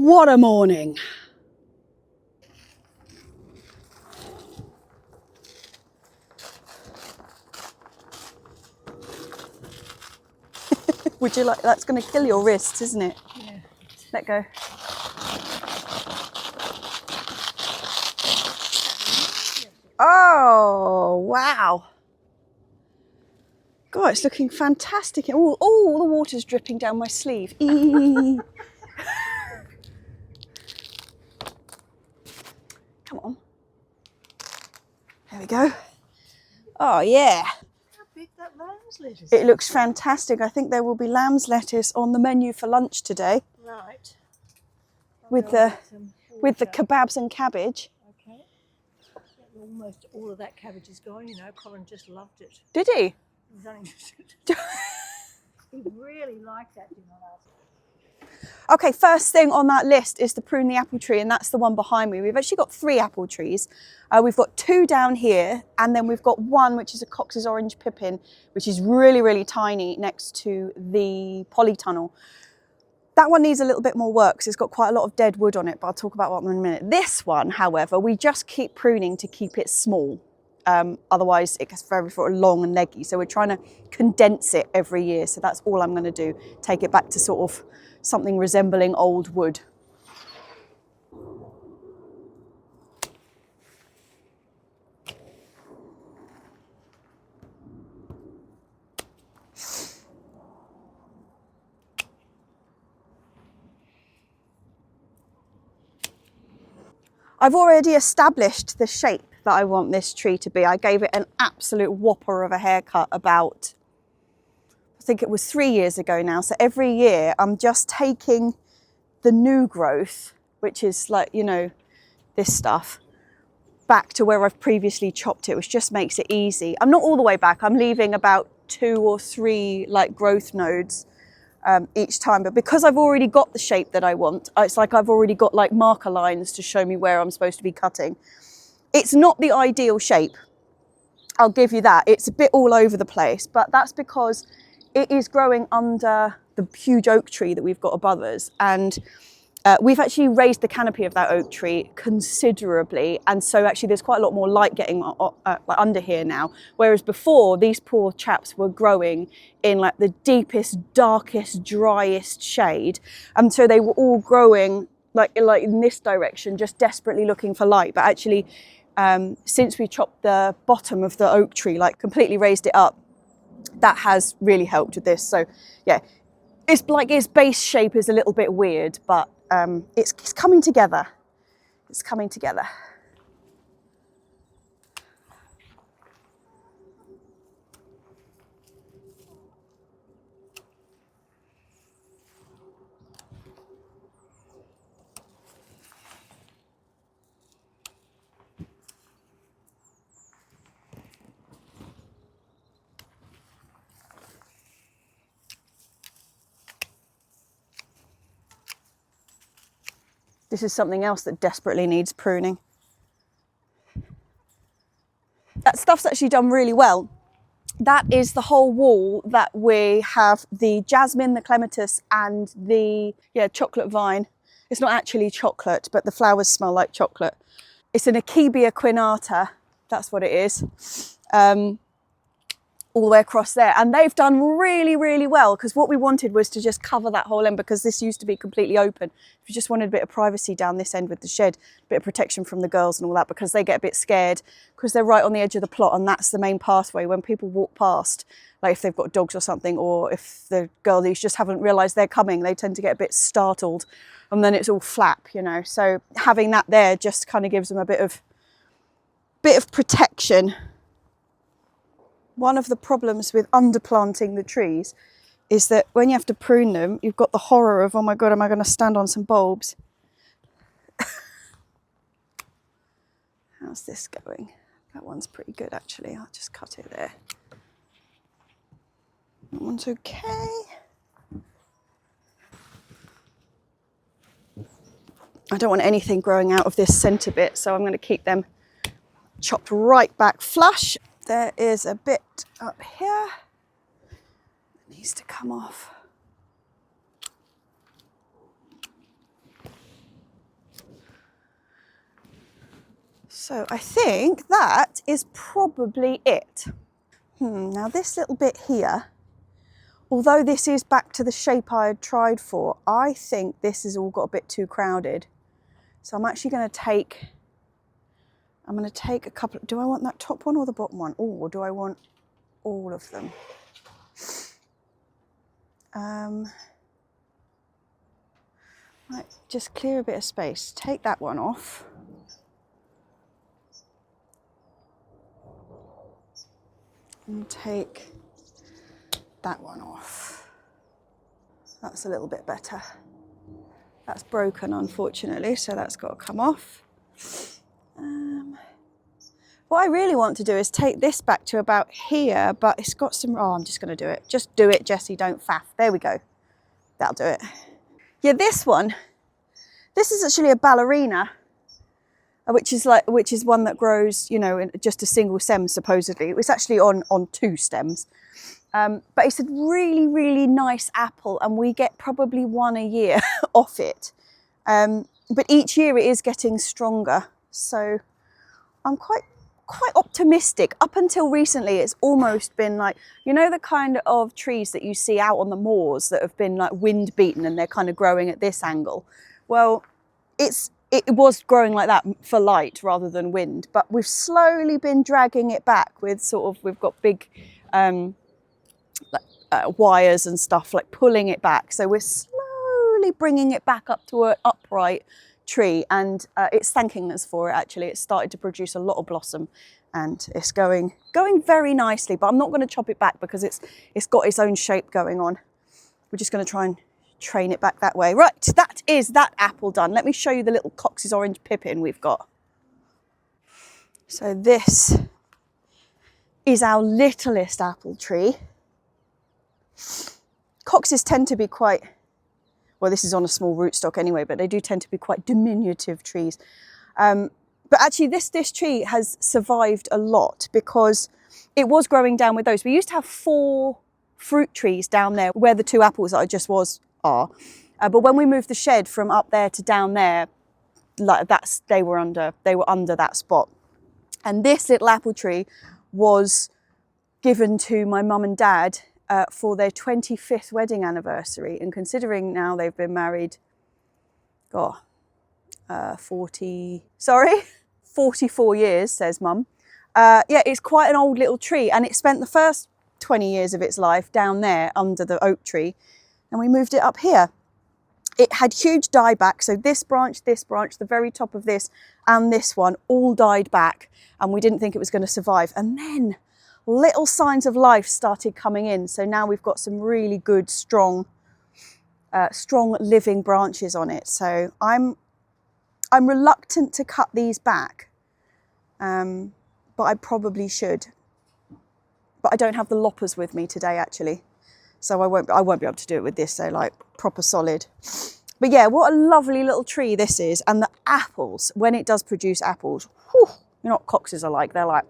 What a morning. Would you like, that's going to kill your wrists, isn't it? Yeah. Let go. Oh, wow. God, it's looking fantastic. Oh, the water's dripping down my sleeve. Come on. There we go. Oh, yeah. How big that lamb's lettuce is. It looks fantastic. I think there will be lamb's lettuce on the menu for lunch today. Right. With the kebabs and cabbage. Okay. Almost all of that cabbage is gone, you know. Colin just loved it. Did he? He's only he really liked that dinner last night. Okay, first thing on that list is to prune the apple tree, and that's the one behind me. We've actually got 3 apple trees. We've got 2 down here, and then we've got 1 which is a Cox's orange pippin, which is really, really tiny next to the polytunnel. That one needs a little bit more work because it's got quite a lot of dead wood on it, but I'll talk about that in a minute. This one, however, we just keep pruning to keep it small. Otherwise it gets very long and leggy. So we're trying to condense it every year. So that's all I'm going to do. Take it back to sort of something resembling old wood. I've already established the shape that I want this tree to be. I gave it an absolute whopper of a haircut about, I think it was 3 years ago now. So every year I'm just taking the new growth, which is like, you know, this stuff, back to where I've previously chopped it, which just makes it easy. I'm not all the way back. I'm leaving about 2 or 3 like growth nodes each time, but because I've already got the shape that I want, it's like I've already got like marker lines to show me where I'm supposed to be cutting. It's not the ideal shape, I'll give you that. It's a bit all over the place, but that's because it is growing under the huge oak tree that we've got above us, and we've actually raised the canopy of that oak tree considerably, and so actually there's quite a lot more light getting under here now, whereas before these poor chaps were growing in like the deepest, darkest, driest shade, and so they were all growing like in this direction, just desperately looking for light. But actually since we chopped the bottom of the oak tree, like completely raised it up, that has really helped with this. So yeah, it's like its base shape is a little bit weird, but it's coming together. It's coming together. This is something else that desperately needs pruning. That stuff's actually done really well. That is the whole wall that we have the jasmine, the clematis, and the chocolate vine. It's not actually chocolate, but the flowers smell like chocolate. It's an Akebia quinata, that's what it is. All the way across there, and they've done really, really well, because what we wanted was to just cover that whole end, because this used to be completely open. We just wanted a bit of privacy down this end with the shed, a bit of protection from the girls and all that, because they get a bit scared because they're right on the edge of the plot, and that's the main pathway. When people walk past, like if they've got dogs or something, or if the girlies just haven't realised they're coming, they tend to get a bit startled, and then it's all flap, you know. So having that there just kind of gives them a bit of protection. One of the problems with underplanting the trees is that when you have to prune them, you've got the horror of, oh my God, am I going to stand on some bulbs? How's this going? That one's pretty good, actually. I'll just cut it there. That one's okay. I don't want anything growing out of this centre bit, so I'm going to keep them chopped right back flush. There is a bit up here that needs to come off. So I think that is probably it. Now this little bit here, although this is back to the shape I had tried for, I think this has all got a bit too crowded. So I'm actually going to take a couple. Do I want that top one or the bottom one? Or do I want all of them? Right, just clear a bit of space. Take that one off. And take that one off. That's a little bit better. That's broken, unfortunately, so that's got to come off. What I really want to do is take this back to about here, but it's got some, oh, I'm just going to do it. Just do it, Jessie, don't faff. There we go. That'll do it. Yeah, this one, this is actually a ballerina, which is one that grows, you know, in just a single stem, supposedly. It's actually on 2 stems. But it's a really, really nice apple, and we get probably 1 a year off it. But each year it is getting stronger. So I'm quite optimistic. Up until recently, it's almost been like, you know, the kind of trees that you see out on the moors that have been like wind beaten and they're kind of growing at this angle. Well, it was growing like that for light rather than wind, but we've slowly been dragging it back with sort of, we've got big wires and stuff, like pulling it back. So we're slowly bringing it back up to an upright tree, and it's thanking us for it. Actually, it's started to produce a lot of blossom, and it's going very nicely. But I'm not going to chop it back because it's got its own shape going on. We're just going to try and train it back that way. Right, that is that apple done. Let me show you the little Cox's orange pippin we've got. So this is our littlest apple tree. Coxes tend to be quite, well, this is on a small rootstock anyway, but they do tend to be quite diminutive trees. But actually this tree has survived a lot because it was growing down with those. We used to have 4 fruit trees down there where the 2 apples that I just are. But when we moved the shed from up there to down there, like they were under that spot. And this little apple tree was given to my mum and dad for their 25th wedding anniversary. And considering now they've been married, 44 years, says mum. Yeah, it's quite an old little tree, and it spent the first 20 years of its life down there under the oak tree, and we moved it up here. It had huge dieback, so this branch, the very top of this, and this one all died back, and we didn't think it was going to survive. And then little signs of life started coming in, so now we've got some really good, strong living branches on it. So I'm reluctant to cut these back, but I probably should. But I don't have the loppers with me today, actually, so I won't be able to do it with this. So like proper solid. But yeah, what a lovely little tree this is, and the apples, when it does produce apples, whew, you know what Coxes are like? They're like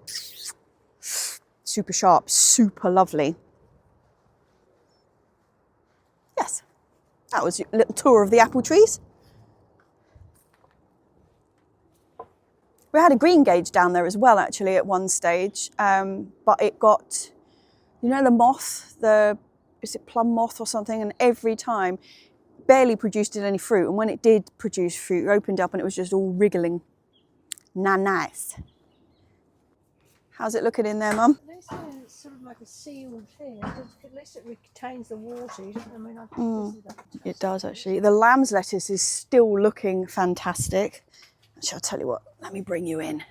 super sharp, super lovely. Yes, that was a little tour of the apple trees. We had a green gauge down there as well, actually, at one stage, but it got, you know, the moth, is it plum moth or something? And every time, barely produced any fruit. And when it did produce fruit, it opened up and it was just all wriggling. Nice. How's it looking in there, Mum? This is sort of like a sealed thing. At least it retains the water. I mean, I think this is It does, actually. The lamb's lettuce is still looking fantastic. Actually, I'll tell you what, let me bring you in.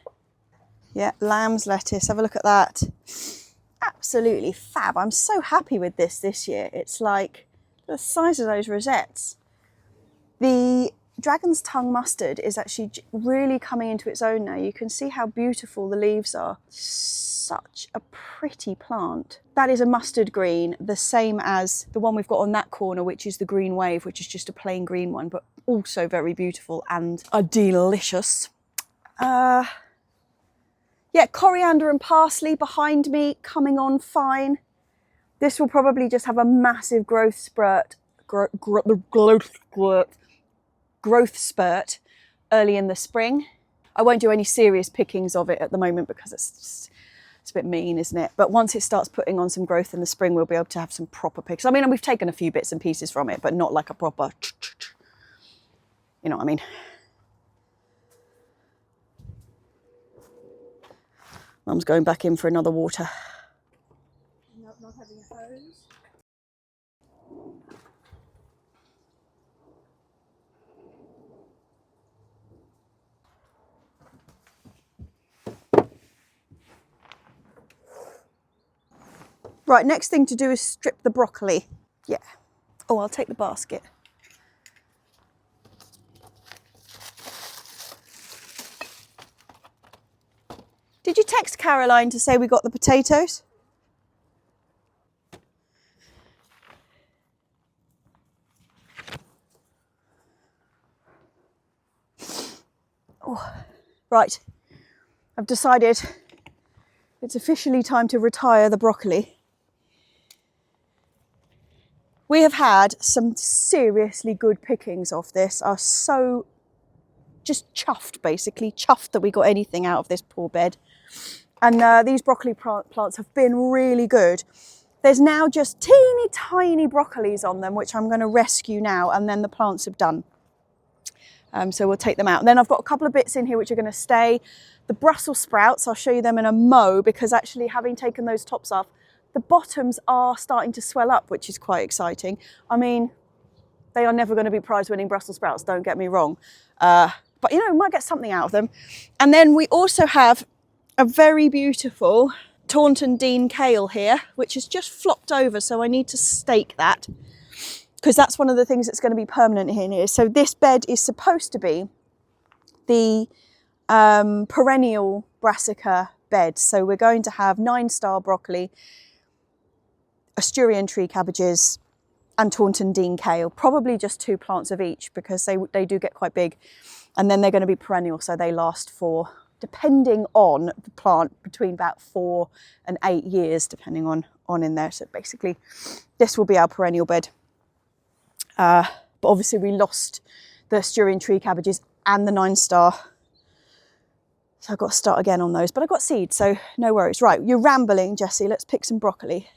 Yeah, lamb's lettuce, have a look at that. Absolutely fab. I'm so happy with this year. It's like the size of those rosettes. The dragon's tongue mustard is actually really coming into its own now. You can see how beautiful the leaves are. Such a pretty plant. That is a mustard green, the same as the one we've got on that corner, which is the green wave, which is just a plain green one, but also very beautiful and delicious. Yeah, coriander and parsley behind me, coming on fine. This will probably just have a massive growth spurt, growth spurt early in the spring. I won't do any serious pickings of it at the moment because it's a bit mean, isn't it? But once it starts putting on some growth in the spring, we'll be able to have some proper picks. I mean, we've taken a few bits and pieces from it, but not like a proper, you know what I mean? Mum's going back in for another water. Not having a hose. Right, next thing to do is strip the broccoli. Yeah. Oh, I'll take the basket. Did you text Caroline to say we got the potatoes? Oh, right. I've decided it's officially time to retire the broccoli. We have had some seriously good pickings off this. Are so just chuffed, basically. Chuffed that we got anything out of this poor bed. And these broccoli plants have been really good. There's now just teeny tiny broccolis on them, which I'm going to rescue now, and then the plants have done. So we'll take them out. And then I've got a couple of bits in here which are going to stay. The Brussels sprouts, I'll show you them in a mo, because actually having taken those tops off, the bottoms are starting to swell up, which is quite exciting. I mean, they are never going to be prize-winning Brussels sprouts, don't get me wrong. But, you know, we might get something out of them. And then we also have a very beautiful Taunton Dean kale here, which has just flopped over, so I need to stake that, because that's one of the things that's going to be permanent in here. So this bed is supposed to be the perennial brassica bed. So we're going to have 9-star broccoli, Asturian tree cabbages, and Taunton Dean kale, probably just 2 plants of each, because they do get quite big. And then they're going to be perennial, so they last for, depending on the plant, between about 4 and 8 years, depending on in there. So basically, this will be our perennial bed. But obviously we lost the Asturian tree cabbages and the 9-star. So I've got to start again on those, but I've got seeds, so no worries. Right, you're rambling, Jessie. Let's pick some broccoli.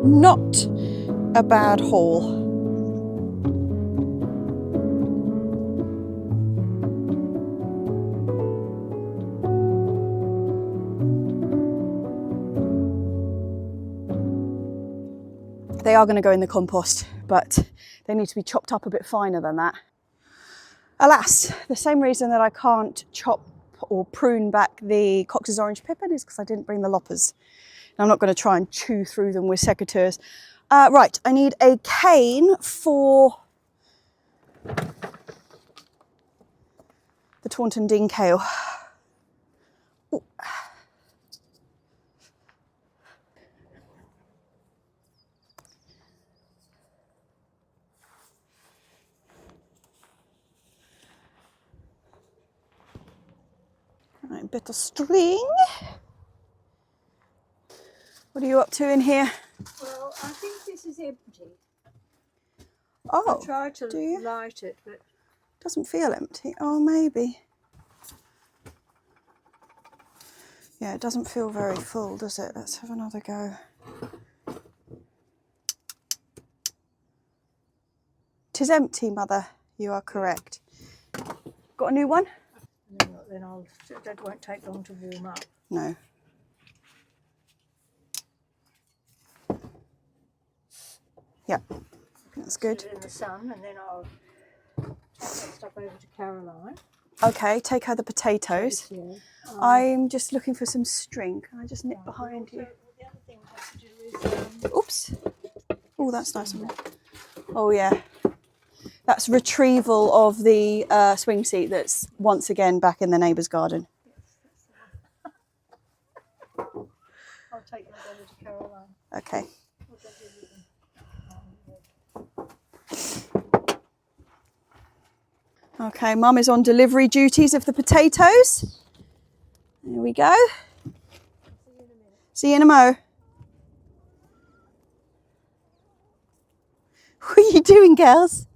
Not a bad haul. They are going to go in the compost, but they need to be chopped up a bit finer than that. Alas, the same reason that I can't chop or prune back the Cox's orange pippin is because I didn't bring the loppers. I'm not going to try and chew through them with secateurs. Right, I need a cane for the Taunton Dean kale. Ooh. Right, bit of string. What are you up to in here? Well, I think this is empty. Oh, I tried to do you? light it, but Doesn't feel empty. Oh, maybe. Yeah, it doesn't feel very full, does it? Let's have another go. Tis empty, Mother. You are correct. Got a new one? that won't take long to warm up. No. Yeah, that's good. Put it in the sun, and then I'll take that stuff over to Caroline. Okay, take out the potatoes. Yeah. I'm just looking for some string. Can I just nip behind you? The other thing I have to do is Oops. Oh, that's nice of me. Oh, yeah. That's retrieval of the swing seat that's once again back in the neighbour's garden. I'll take that over to Caroline. Okay. Okay, Mum is on delivery duties of the potatoes. There we go. See you in a mo. What are you doing, girls?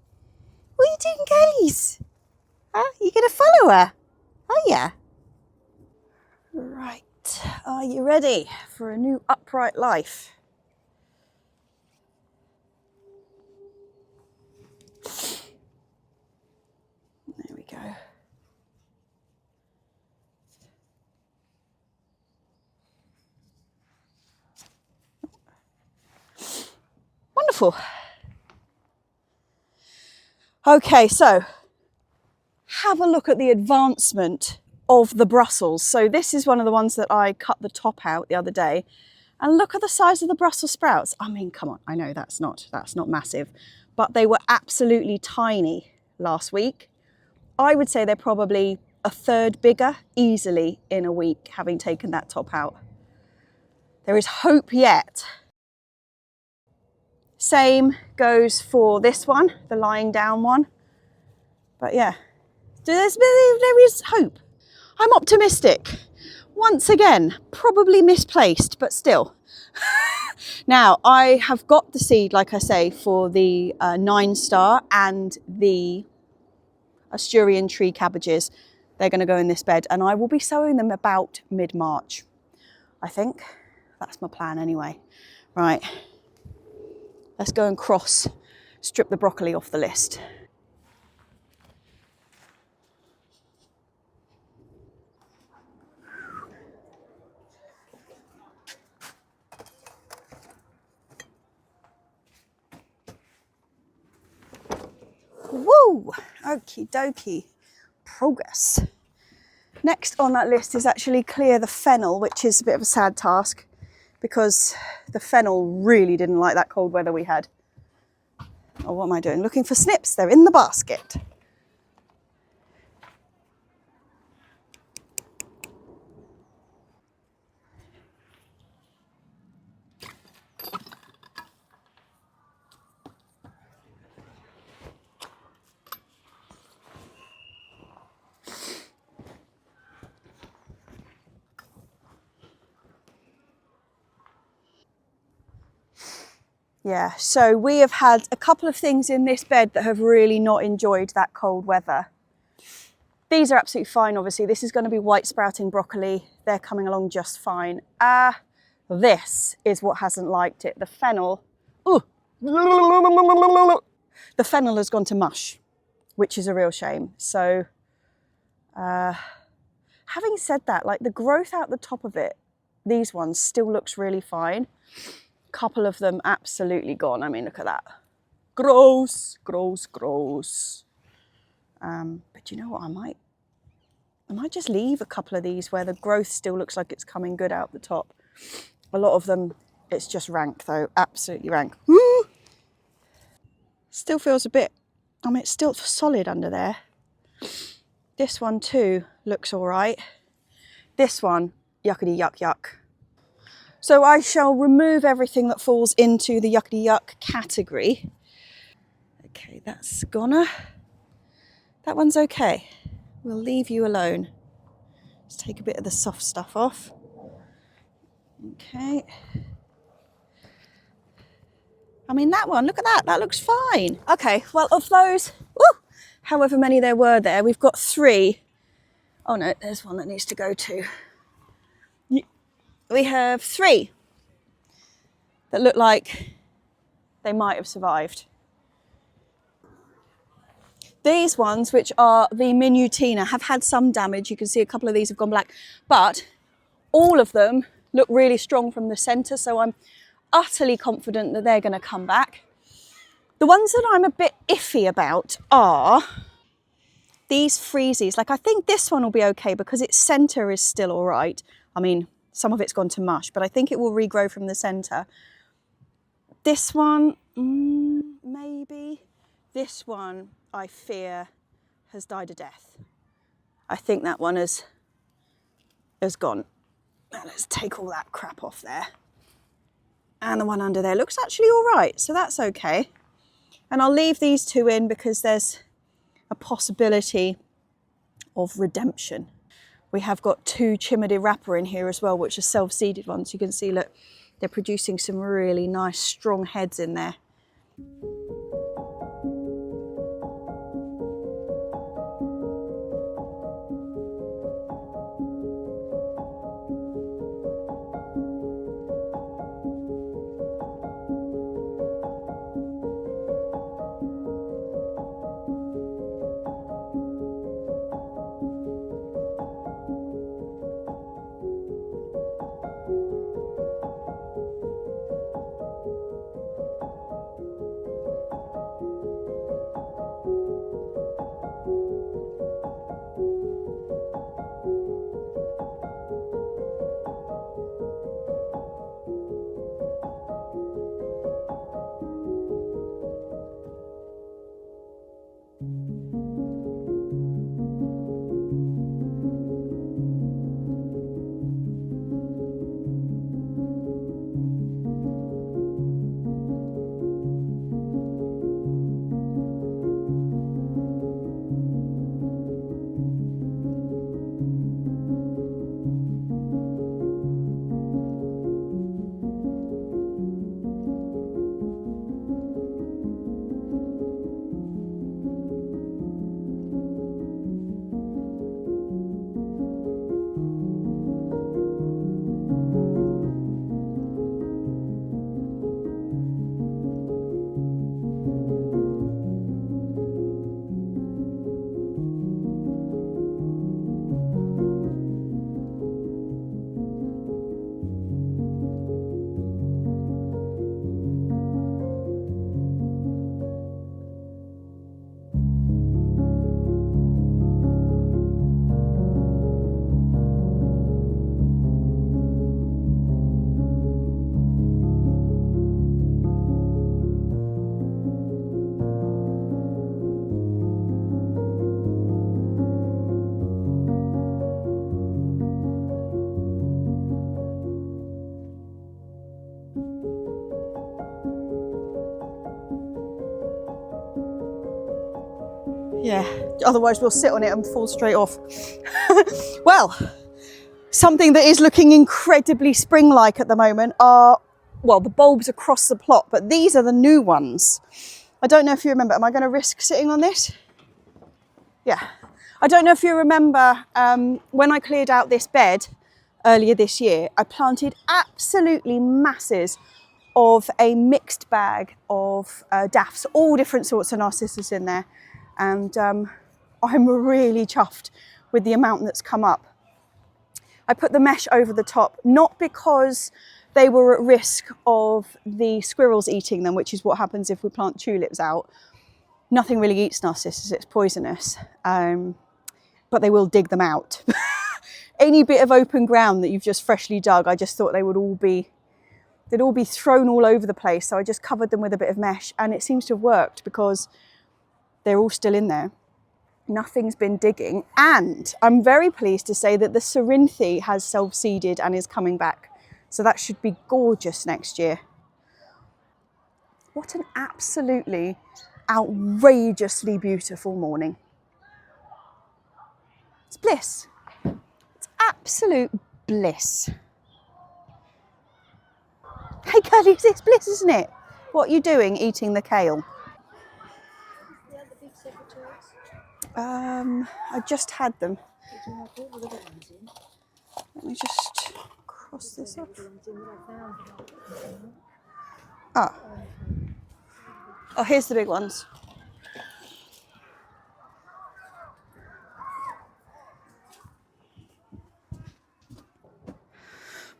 What are you doing, girlies? Huh? You gonna follow her? Are ya? Right. Are you ready for a new upright life? There we go. Wonderful. Okay, so have a look at the advancement of the Brussels. So this is one of the ones that I cut the top out the other day. And look at the size of the Brussels sprouts. I mean, come on, I know that's not massive, but they were absolutely tiny last week. I would say they're probably a third bigger easily in a week, having taken that top out. There is hope yet. Same goes for this one, the lying down one. But yeah, there is hope. I'm optimistic. Once again, probably misplaced, but still. Now, I have got the seed, like I say, for the 9-star and the Asturian tree cabbages. They're going to go in this bed, and I will be sowing them about mid-March. I think that's my plan anyway. Right. Let's go and strip the broccoli off the list. Woo! Okie dokie. Progress. Next on that list is actually clear the fennel, which is a bit of a sad task because the fennel really didn't like that cold weather we had. Oh, what am I doing? Looking for snips. They're in the basket. Yeah, so we have had a couple of things in this bed that have really not enjoyed that cold weather. These are absolutely fine, obviously. This is going to be white sprouting broccoli. They're coming along just fine. This is what hasn't liked it. The fennel. Ooh. The fennel has gone to mush, which is a real shame. So, having said that, like the growth out the top of it, these ones still looks really fine. Couple of them absolutely gone. I mean, look at that. Gross, gross, gross. But you know what? I might I might just leave a couple of these where the growth still looks like it's coming good out the top. A lot of them, it's just rank though, absolutely rank. Woo! Still feels a bit, I mean, it's still solid under there. This one too looks all right. This one, yuckity yuck yuck. So I shall remove everything that falls into the yuckity yuck category. Okay, that's gonna. That one's okay. We'll leave you alone. Let's take a bit of the soft stuff off. Okay. I mean, that one, look at that, that looks fine. Okay, well, of those, however many there were there, we've got 3. Oh no, there's one that needs to go too. We have 3 that look like they might have survived. These ones, which are the Minutina, have had some damage. You can see a couple of these have gone black, but all of them look really strong from the centre, so I'm utterly confident that they're going to come back. The ones that I'm a bit iffy about are these freezies. Like, I think this one will be okay because its centre is still all right. I mean, some of it's gone to mush, but I think it will regrow from the centre. This one, maybe. This one, I fear, has died a death. I think that one has gone. Now let's take all that crap off there. And the one under there looks actually all right, so that's okay. And I'll leave these 2 in because there's a possibility of redemption. We have got 2 Chimida wrapper in here as well, which are self-seeded ones. You can see, look, they're producing some really nice strong heads in there. Yeah, otherwise we'll sit on it and fall straight off. Well, something that is looking incredibly spring-like at the moment are, well, the bulbs across the plot, but these are the new ones. I don't know if you remember, am I going to risk sitting on this? Yeah. I don't know if you remember when I cleared out this bed earlier this year, I planted absolutely masses of a mixed bag of daffs, all different sorts of narcissus in there. And I'm really chuffed with the amount that's come up. I put the mesh over the top, not because they were at risk of the squirrels eating them, which is what happens if we plant tulips out. Nothing really eats narcissus, it's poisonous. but they will dig them out. Any bit of open ground that you've just freshly dug, I just thought they'd all be thrown all over the place. So I just covered them with a bit of mesh, and it seems to have worked because they're all still in there. Nothing's been digging, and I'm very pleased to say that the Cerinthe has self-seeded and is coming back. So that should be gorgeous next year. What an absolutely outrageously beautiful morning. It's bliss. It's absolute bliss. Hey girlies, it's bliss, isn't it? What are you doing eating the kale? Yeah, the big secretaries. I just had them. Did you have all the little ones in? Let me just cross this off. The ones in that I found. Ah. Oh, here's the big ones.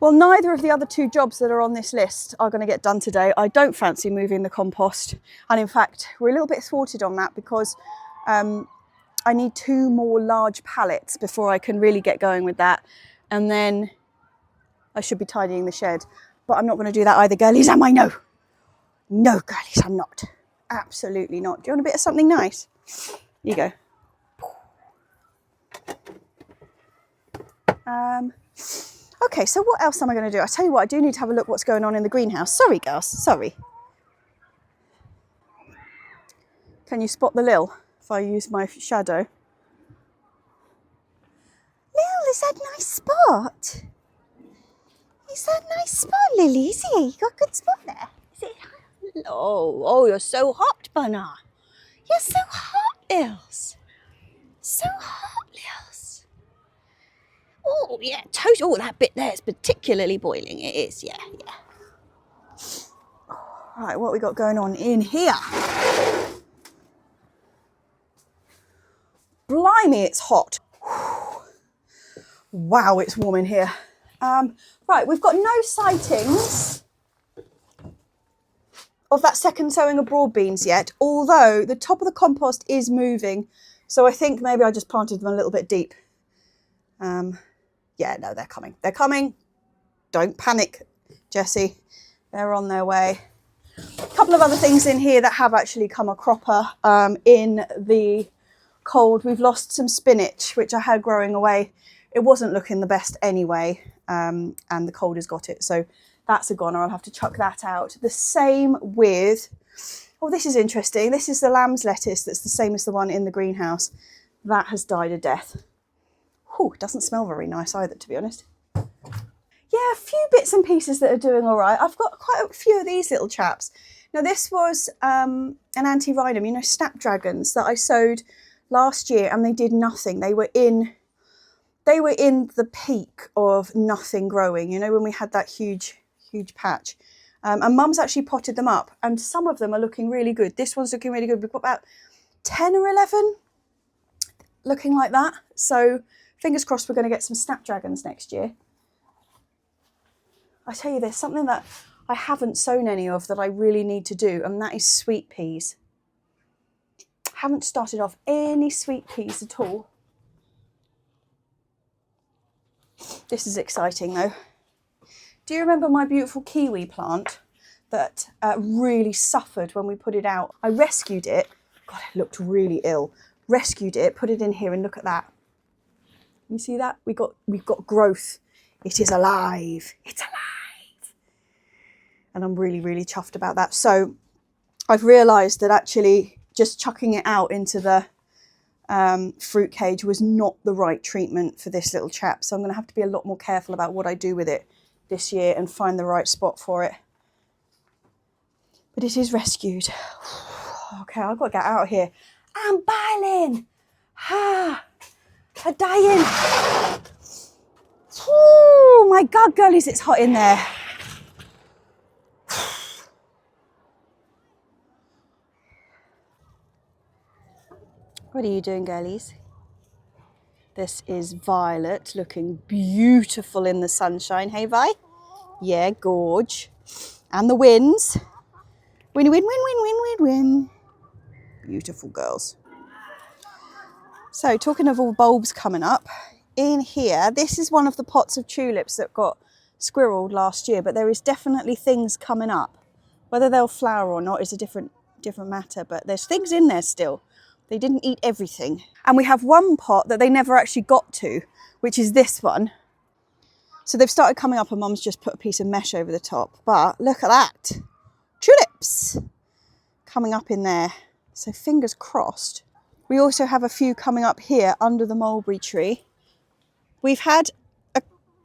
Well, neither of the other two jobs that are on this list are going to get done today. I don't fancy moving the compost. And in fact, we're a little bit thwarted on that because I need 2 more large pallets before I can really get going with that. And then I should be tidying the shed. But I'm not going to do that either, girlies, am I? No. No, girlies, I'm not. Absolutely not. Do you want a bit of something nice? Here you go. Okay, so what else am I going to do? I tell you what, I do need to have a look what's going on in the greenhouse. Sorry, girls, sorry. Can you spot the Lil if I use my shadow? Lil, is that a nice spot? Is that a nice spot, Lily? Is it? You got a good spot there. Is it? Oh, you're so hot, Bunna. You're so hot, Lils. So hot, Lils. Oh, yeah, total. Oh, that bit there is particularly boiling. It is, yeah. Right, what we got going on in here? Blimey, it's hot. Wow, it's warm in here. Right, we've got no sightings of that second sowing of broad beans yet, although the top of the compost is moving. So I think maybe I just planted them a little bit deep. Yeah, no, they're coming. They're coming. Don't panic, Jessie. They're on their way. A couple of other things in here that have actually come a cropper in the cold. We've lost some spinach, which I had growing away. It wasn't looking the best anyway, and the cold has got it. So that's a goner. I'll have to chuck that out. The same with, oh, this is interesting. This is the lamb's lettuce that's the same as the one in the greenhouse. That has died a death. Whew, it doesn't smell very nice either, to be honest. Yeah, a few bits and pieces that are doing all right. I've got quite a few of these little chaps. Now, this was an anti-rhinum, you know, snapdragons that I sowed last year, and they did nothing. They were in the peak of nothing growing, you know, when we had that huge patch. And Mum's actually potted them up, and some of them are looking really good. This one's looking really good. We've got about 10 or 11 looking like that. So fingers crossed we're going to get some snapdragons next year. I tell you, there's something that I haven't sown any of that I really need to do, and that is sweet peas. Haven't started off any sweet peas at all. This is exciting though. Do you remember my beautiful kiwi plant that really suffered when we put it out? I rescued it. God, it looked really ill. Rescued it, put it in here, and look at that. You see that? We've got growth. It is alive. It's alive. And I'm really, really chuffed about that. So I've realised that actually just chucking it out into the fruit cage was not the right treatment for this little chap. So I'm going to have to be a lot more careful about what I do with it this year and find the right spot for it. But it is rescued. Okay, I've got to get out of here. I'm boiling. I'm dying. Oh my God, girlies, it's hot in there. What are you doing, girlies? This is Violet, looking beautiful in the sunshine. Hey, Vi? Yeah, gorge. And the winds. Win, win, win, win, win, win, win. Beautiful girls. So talking of all bulbs coming up, in here, this is one of the pots of tulips that got squirreled last year, but there is definitely things coming up. Whether they'll flower or not is a different matter, but there's things in there still. They didn't eat everything. And we have one pot that they never actually got to, which is this one. So they've started coming up and Mum's just put a piece of mesh over the top. But look at that. Tulips coming up in there. So fingers crossed. We also have a few coming up here under the mulberry tree. We've had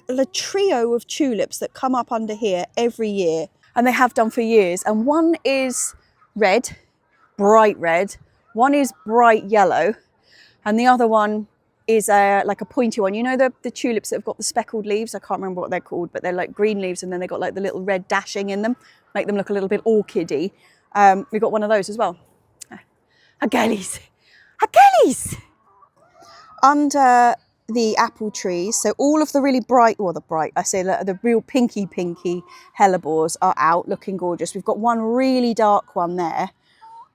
a trio of tulips that come up under here every year, and they have done for years. And one is red, bright red. One is bright yellow, and the other one is like a pointy one. You know the tulips that have got the speckled leaves? I can't remember what they're called, but they're like green leaves, and then they've got like the little red dashing in them, make them look a little bit orchidy. We've got one of those as well. Achilles. Achilles! Under the apple trees, so all of the really bright, the real pinky hellebores are out looking gorgeous. We've got one really dark one there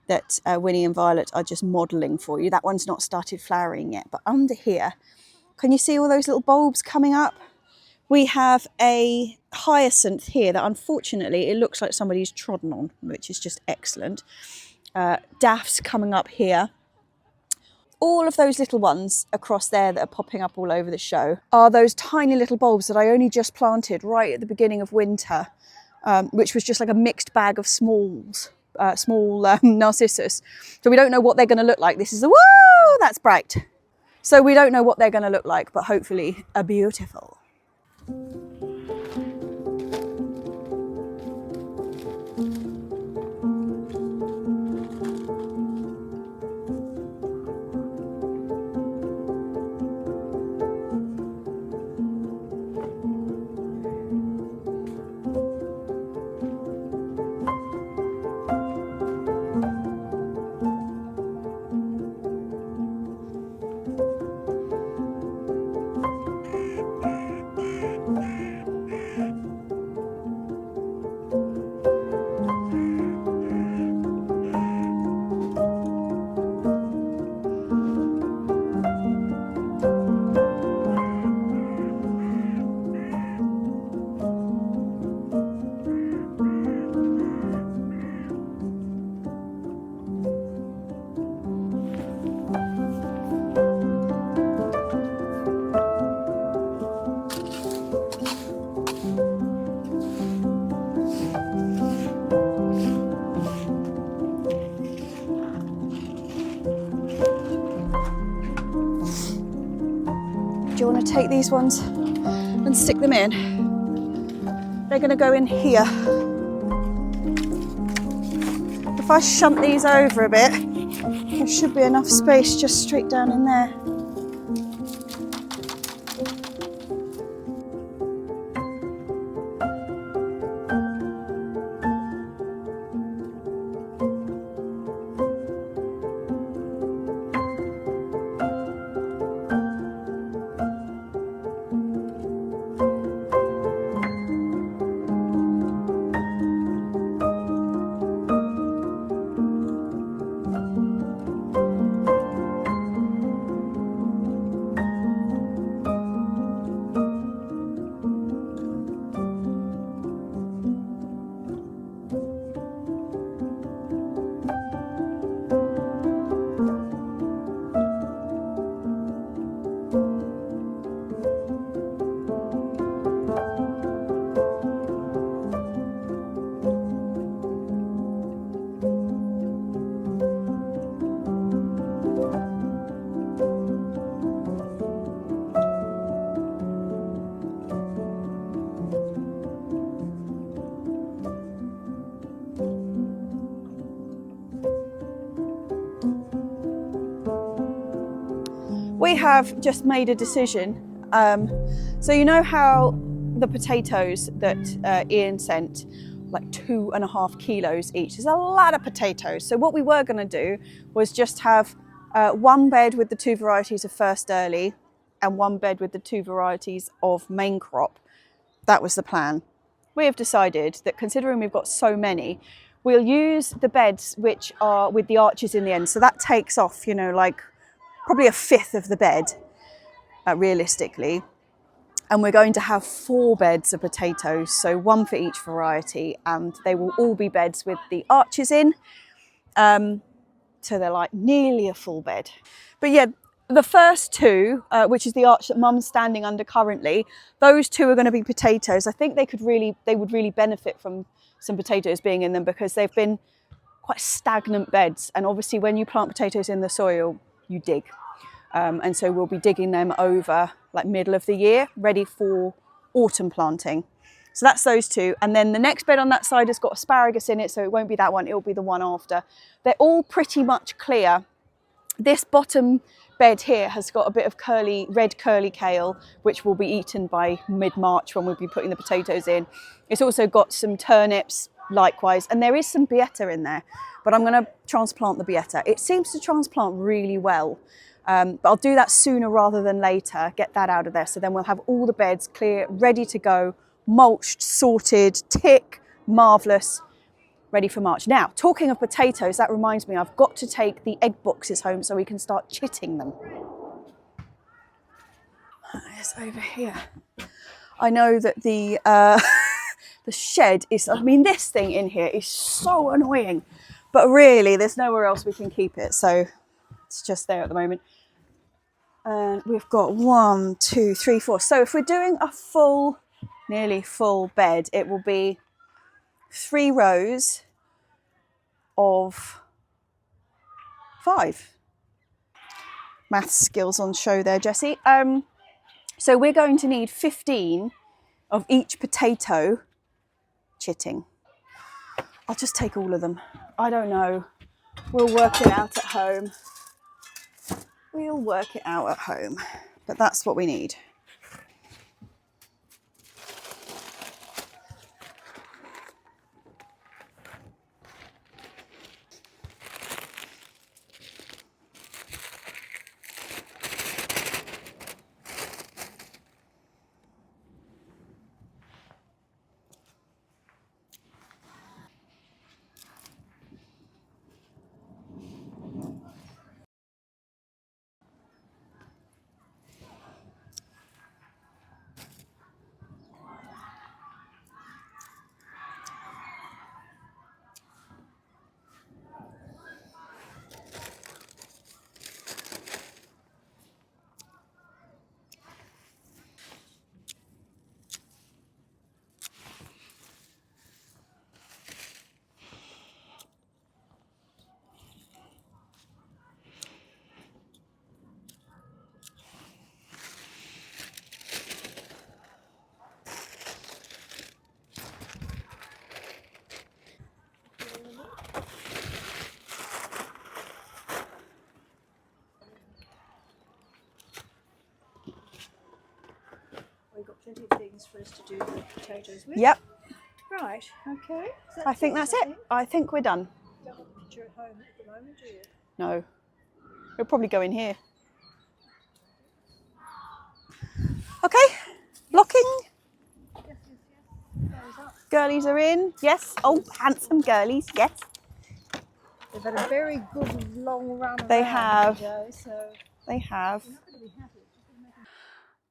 that Winnie and Violet are just modelling for you. That one's not started flowering yet, but under here, can you see all those little bulbs coming up? We have a hyacinth here that unfortunately it looks like somebody's trodden on, which is just excellent. Daffs coming up here. All of those little ones across there that are popping up all over the show are those tiny little bulbs that I only just planted right at the beginning of winter, which was just like a mixed bag of small narcissus. So we don't know what they're going to look like. This is whoa, that's bright. So we don't know what they're going to look like, but hopefully are beautiful. Do you want to take these ones and stick them in? They're going to go in here. If I shunt these over a bit, there should be enough space just straight down in there. We have just made a decision. So you know how the potatoes that Ian sent, like 2.5 kilos each, is a lot of potatoes. So what we were going to do was just have one bed with the 2 varieties of First Early and one bed with the 2 varieties of Main Crop. That was the plan. We have decided that considering we've got so many, we'll use the beds which are with the arches in the end. So that takes off, you know, like probably a fifth of the bed, realistically. And we're going to have 4 beds of potatoes, so 1 for each variety, and they will all be beds with the arches in. So they're like nearly a full bed. But yeah, the first 2, which is the arch that Mum's standing under currently, those 2 are going to be potatoes. I think they would really benefit from some potatoes being in them, because they've been quite stagnant beds. And obviously when you plant potatoes in the soil, you dig. And so we'll be digging them over like middle of the year, ready for autumn planting. So that's those 2. And then the next bed on that side has got asparagus in it, so it won't be that one, it'll be the one after. They're all pretty much clear. This bottom bed here has got a bit of red curly kale, which will be eaten by mid-March when we'll be putting the potatoes in. It's also got some turnips likewise, and there is some beeta in there, but I'm going to transplant the beeta. It seems to transplant really well. But I'll do that sooner rather than later, get that out of there. So then we'll have all the beds clear, ready to go, mulched, sorted, tick, marvellous, ready for March. Now, talking of potatoes, that reminds me, I've got to take the egg boxes home so we can start chitting them. It's over here. I know that the shed is, I mean, this thing in here is so annoying, but really there's nowhere else we can keep it. So it's just there at the moment. And we've got 1, 2, 3, 4. So if we're doing a full, nearly full bed, it will be 3 rows of 5. Maths skills on show there, Jessie. So we're going to need 15 of each potato chitting. I'll just take all of them. I don't know. We'll work it out at home. We'll work it out at home. But that's what we need. We've got plenty of things for us to do the potatoes with. Yep. Right, okay. I think that's it. I think we're done. You don't want the picture at home at the moment, do you? No. We'll probably go in here. Okay. Locking. Yes. Goes up. Girlies are in. Yes. Oh, handsome girlies. Yes. They've had a very good long run around. They have. Joe, so They have. you're not going to be happy.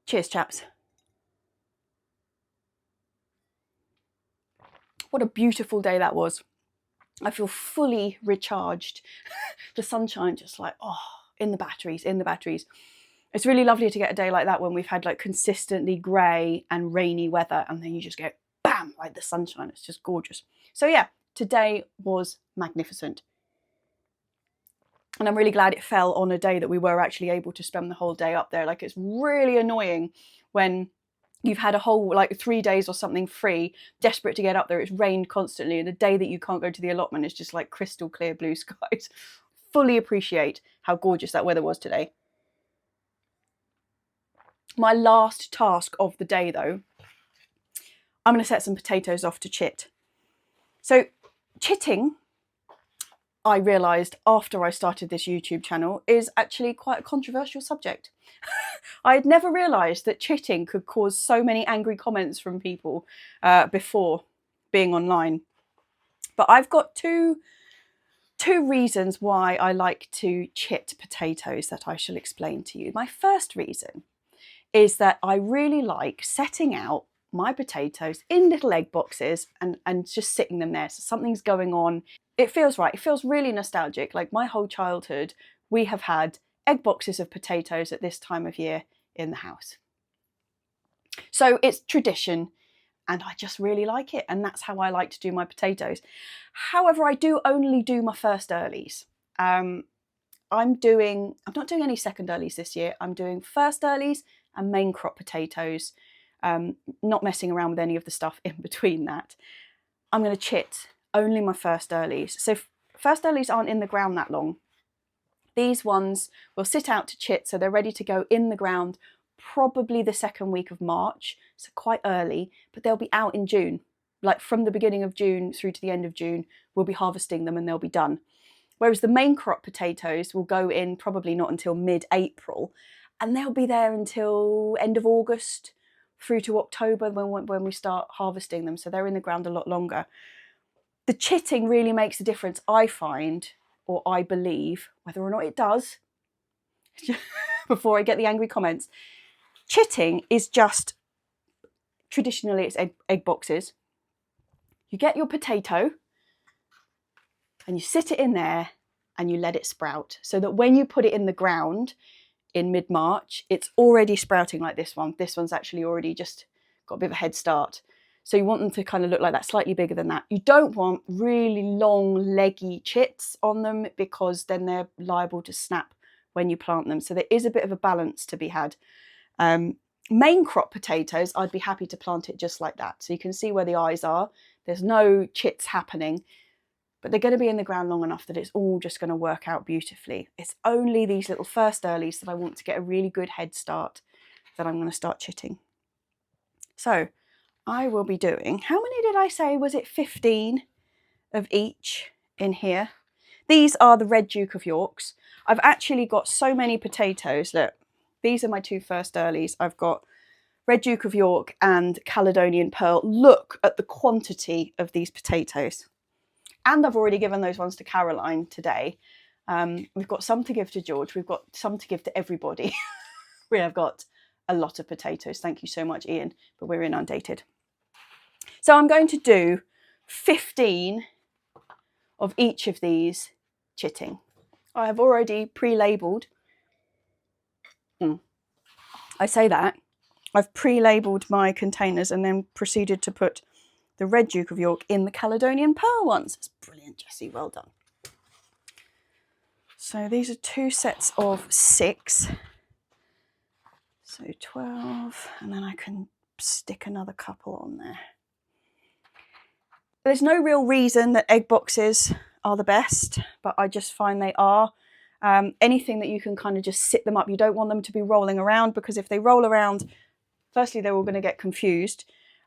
Cheers, chaps. What a beautiful day that was. I feel fully recharged. The sunshine just like, oh, in the batteries. It's really lovely to get a day like that when we've had like consistently grey and rainy weather, and then you just get bam, like the sunshine. It's just gorgeous. So yeah, today was magnificent. And I'm really glad it fell on a day that we were actually able to spend the whole day up there. Like, it's really annoying when you've had a whole like 3 days or something free, desperate to get up there. It's rained constantly, and the day that you can't go to the allotment is just like crystal clear blue skies. Fully appreciate how gorgeous that weather was today. My last task of the day though, I'm going to set some potatoes off to chit. So chitting, I realised after I started this YouTube channel, is actually quite a controversial subject. I had never realised that chitting could cause so many angry comments from people before being online. But I've got two 2 reasons why I like to chit potatoes that I shall explain to you. My first reason is that I really like setting out my potatoes in little egg boxes and just sitting them there. So something's going on. It feels right. It feels really nostalgic. Like my whole childhood, we have had egg boxes of potatoes at this time of year in the house. So it's tradition and I just really like it. And that's how I like to do my potatoes. However, I do only do my first earlies. I'm not doing any second earlies this year. I'm doing first earlies and main crop potatoes. Not messing around with any of the stuff in between that. I'm going to chit only my first earlies. So first earlies aren't in the ground that long. These ones will sit out to chit, so they're ready to go in the ground probably the second week of March, so quite early, but they'll be out in June. Like from the beginning of June through to the end of June, we'll be harvesting them and they'll be done. Whereas the main crop potatoes will go in probably not until mid-April, and they'll be there until end of August through to October when we start harvesting them. So they're in the ground a lot longer. The chitting really makes a difference, I find, or I believe, whether or not it does, before I get the angry comments. Chitting is just, traditionally it's egg boxes. You get your potato and you sit it in there and you let it sprout, so that when you put it in the ground in mid-March, it's already sprouting like this one. This one's actually already just got a bit of a head start. So you want them to kind of look like that, slightly bigger than that. You don't want really long, leggy chits on them because then they're liable to snap when you plant them. So there is a bit of a balance to be had. Main crop potatoes, I'd be happy to plant it just like that. So you can see where the eyes are. There's no chits happening, but they're going to be in the ground long enough that it's all just going to work out beautifully. It's only these little first earlies that I want to get a really good head start that I'm going to start chitting. So I will be doing, how many did I say? Was it 15 of each in here? These are the Red Duke of Yorks. I've actually got so many potatoes. Look, these are my 2 first earlies. I've got Red Duke of York and Caledonian Pearl. Look at the quantity of these potatoes. And I've already given those ones to Caroline today. We've got some to give to George. We've got some to give to everybody. We have got a lot of potatoes. Thank you so much, Ian, but we're inundated. So I'm going to do 15 of each of these chitting. I have already pre-labelled. I say that. I've pre-labelled my containers and then proceeded to put the Red Duke of York in the Caledonian Pearl ones. It's brilliant, Jessie, well done. So these are 2 sets of 6. So 12, and then I can stick another couple on there. There's no real reason that egg boxes are the best, but I just find they are. Anything that you can kind of just sit them up. You don't want them to be rolling around, because if they roll around, firstly, they're all going to get confused.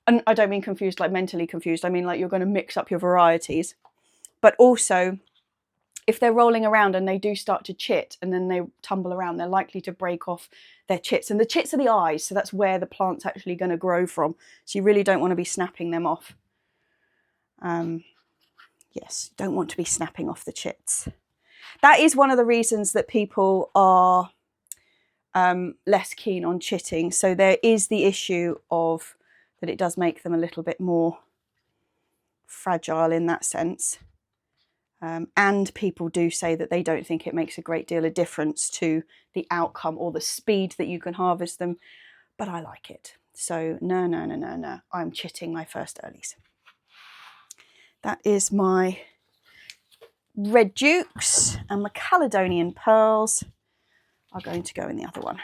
And I don't mean confused like mentally confused. I mean like you're going to mix up your varieties. But also, if they're rolling around and they do start to chit and then they tumble around, they're likely to break off their chits. And the chits are the eyes, so that's where the plant's actually going to grow from. So you really don't want to be snapping them off. Yes, don't want to be snapping off the chits. That is one of the reasons that people are less keen on chitting. So there is the issue of that it does make them a little bit more fragile in that sense. And people do say that they don't think it makes a great deal of difference to the outcome or the speed that you can harvest them. But I like it. So no. I'm chitting my first earlies. That is my Red Dukes, and my Caledonian Pearls are going to go in the other one.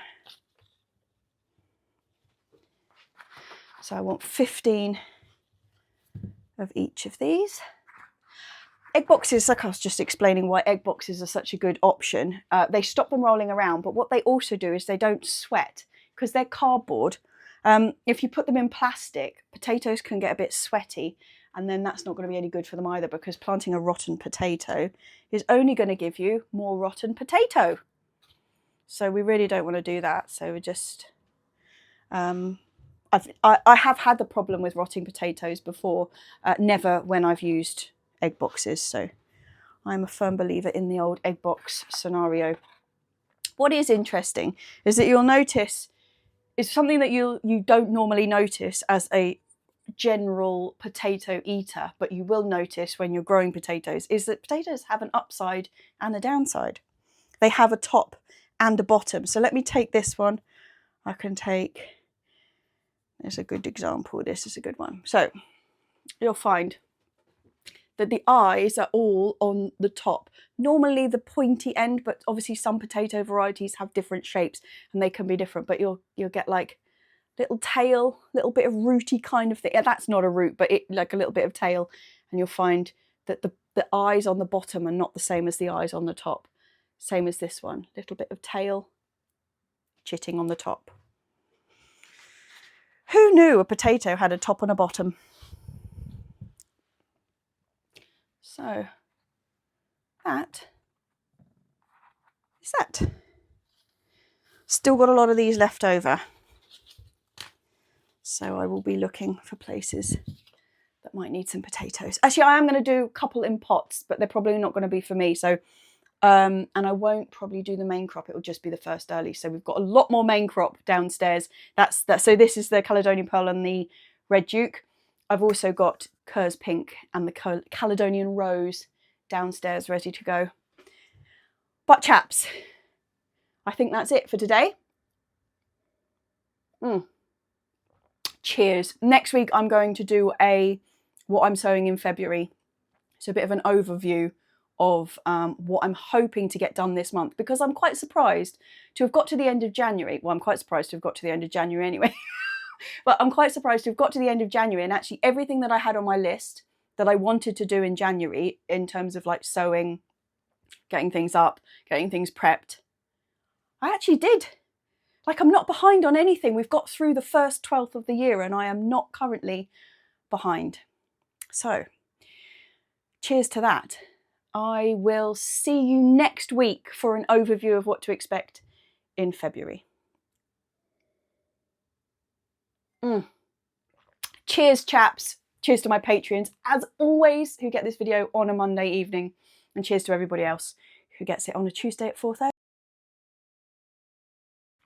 So I want 15 of each of these. Egg boxes, like I was just explaining why egg boxes are such a good option. They stop them rolling around, but what they also do is they don't sweat because they're cardboard. If you put them in plastic, potatoes can get a bit sweaty, and then that's not going to be any good for them either, because planting a rotten potato is only going to give you more rotten potato. So we really don't want to do that. So we're just... I have had the problem with rotting potatoes before, never when I've used egg boxes. So I'm a firm believer in the old egg box scenario. What is interesting is that you'll notice, it's something that you don't normally notice as a general potato eater, but you will notice when you're growing potatoes, is that potatoes have an upside and a downside. They have a top and a bottom. So let me take this one. I can take, there's a good example, this is a good one. So you'll find that the eyes are all on the top. Normally the pointy end, but obviously some potato varieties have different shapes and they can be different, but you'll get like little tail, little bit of rooty kind of thing. Yeah, that's not a root, but it like a little bit of tail. And you'll find that the eyes on the bottom are not the same as the eyes on the top. Same as this one, little bit of tail, chitting on the top. Who knew a potato had a top and a bottom? So that is that. Still got a lot of these left over. So I will be looking for places that might need some potatoes. Actually, I am going to do a couple in pots, but they're probably not going to be for me. So, and I won't probably do the main crop. It will just be the first early. So we've got a lot more main crop downstairs. That's that. So this is the Caledonian Pearl and the Red Duke. I've also got Kerr's Pink and the Caledonian Rose downstairs ready to go. But chaps, I think that's it for today. Cheers. Next week I'm going to do what I'm sowing in February. So a bit of an overview of what I'm hoping to get done this month, because I'm quite surprised to have got to the end of January. Well, I'm quite surprised to have got to the end of January anyway. But I'm quite surprised to have got to the end of January and actually everything that I had on my list that I wanted to do in January in terms of like sowing, getting things up, getting things prepped, I actually did. Like, I'm not behind on anything. We've got through the first 12th of the year and I am not currently behind. So, cheers to that. I will see you next week for an overview of what to expect in February. Cheers, chaps. Cheers to my Patreons, as always, who get this video on a Monday evening. And cheers to everybody else who gets it on a Tuesday at 4:30.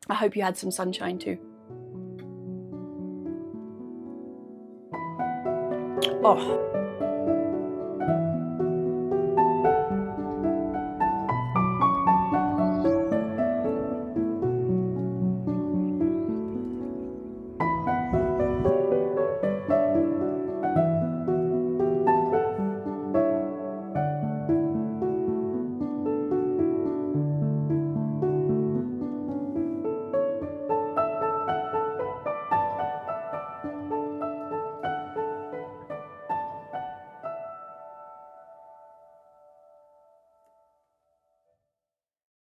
I hope you had some sunshine too. Oh.